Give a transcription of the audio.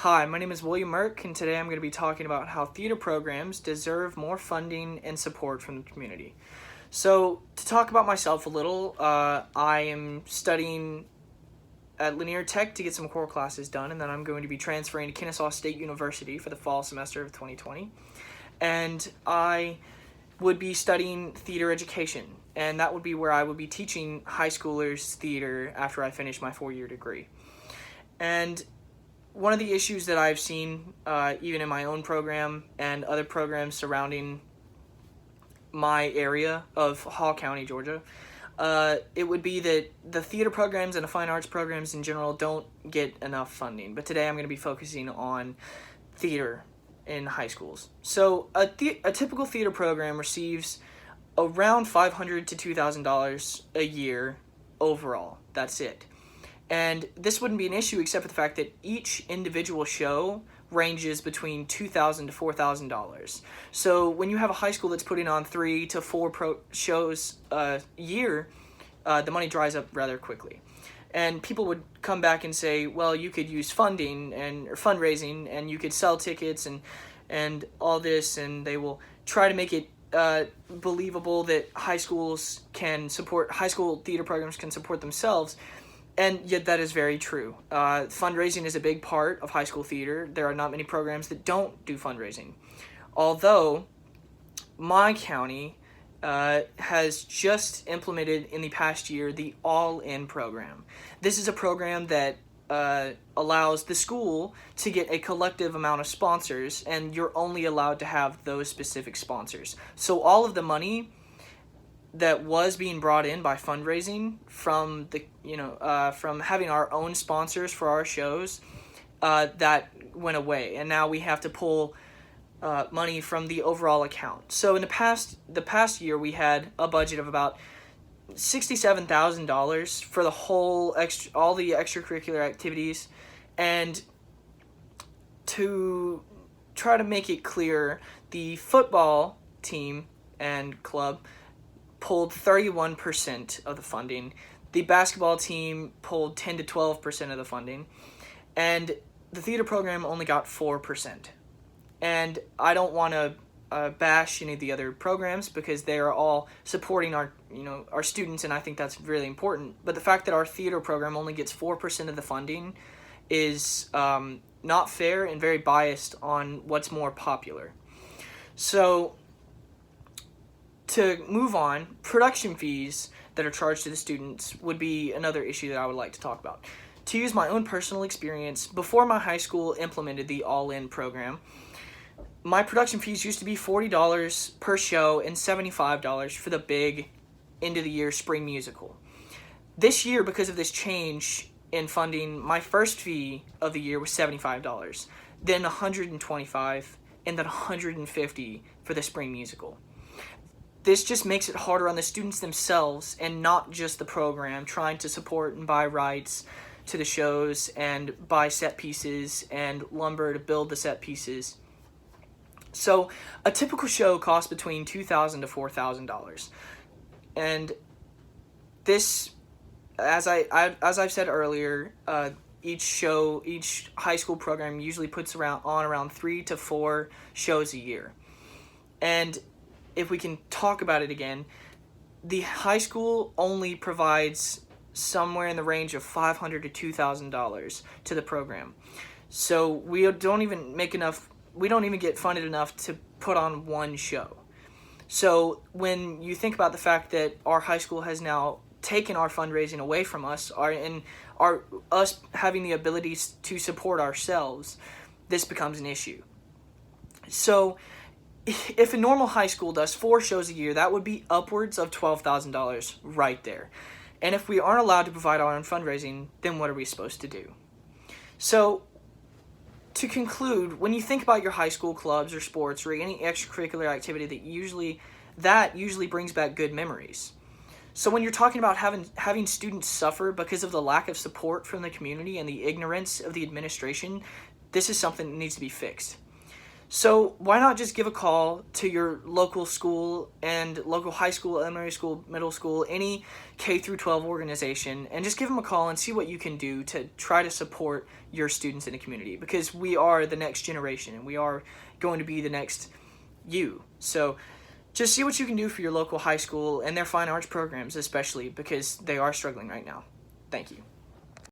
Hi, my name is William Merck, and today I'm going to be talking about how theater programs deserve more funding and support from the community. So, to talk about myself a little, I am studying at Linear Tech to get some core classes done, and then I'm going to be transferring to Kennesaw State University for the fall semester of 2020. And I would be studying theater education, and that would be where I would be teaching high schoolers theater after I finish my 4-year degree. And one of the issues that I've seen, even in my own program and other programs surrounding my area of Hall County, Georgia, it would be that the theater programs and the fine arts programs in general don't get enough funding. But today I'm going to be focusing on theater in high schools. So a typical theater program receives around $500 to $2,000 a year overall. That's it. And this wouldn't be an issue except for the fact that each individual show ranges between $2,000 to $4,000. So when you have a high school that's putting on 3 to 4 shows a year, the money dries up rather quickly. And people would come back and say, well, you could use funding or fundraising, and you could sell tickets and all this, and they will try to make it believable that high school theater programs can support themselves. And yet that is very true. Fundraising is a big part of high school theater. There are not many programs that don't do fundraising. Although my county has just implemented in the past year the All-In program. This is a program that allows the school to get a collective amount of sponsors, and you're only allowed to have those specific sponsors. So all of the money that was being brought in by fundraising from from having our own sponsors for our shows, that went away, and now we have to pull money from the overall account. So in the past year, we had a budget of about $67,000 for the all the extracurricular activities, and to try to make it clear, the football team and club pulled 31% of the funding. The basketball team pulled 10 to 12% of the funding, and the theater program only got 4%. And I don't want to bash any of the other programs because they are all supporting our students, and I think that's really important. But the fact that our theater program only gets 4% of the funding is not fair and very biased on what's more popular. So, to move on, production fees that are charged to the students would be another issue that I would like to talk about. To use my own personal experience, before my high school implemented the All-In program, my production fees used to be $40 per show and $75 for the big end-of-the-year spring musical. This year, because of this change in funding, my first fee of the year was $75, then $125, and then $150 for the spring musical. This just makes it harder on the students themselves and not just the program trying to support and buy rights to the shows and buy set pieces and lumber to build the set pieces. So a typical show costs between $2,000 to $4,000. And this, as I've said earlier, each high school program usually puts around 3 to 4 shows a year. And if we can talk about it again, the high school only provides somewhere in the range of $500 to $2,000 to the program. So we don't even get funded enough to put on one show. So when you think about the fact that our high school has now taken our fundraising away from us, us having the ability to support ourselves, this becomes an issue. So if a normal high school does 4 shows a year, that would be upwards of $12,000 right there. And if we aren't allowed to provide our own fundraising, then what are we supposed to do? So, to conclude, when you think about your high school clubs or sports or any extracurricular activity, that usually brings back good memories. So when you're talking about having students suffer because of the lack of support from the community and the ignorance of the administration, this is something that needs to be fixed. So why not just give a call to your local school and local high school, elementary school, middle school, any K through 12 organization, and just give them a call and see what you can do to try to support your students in the community, because we are the next generation and we are going to be the next you. So just see what you can do for your local high school and their fine arts programs, especially because they are struggling right now. Thank you.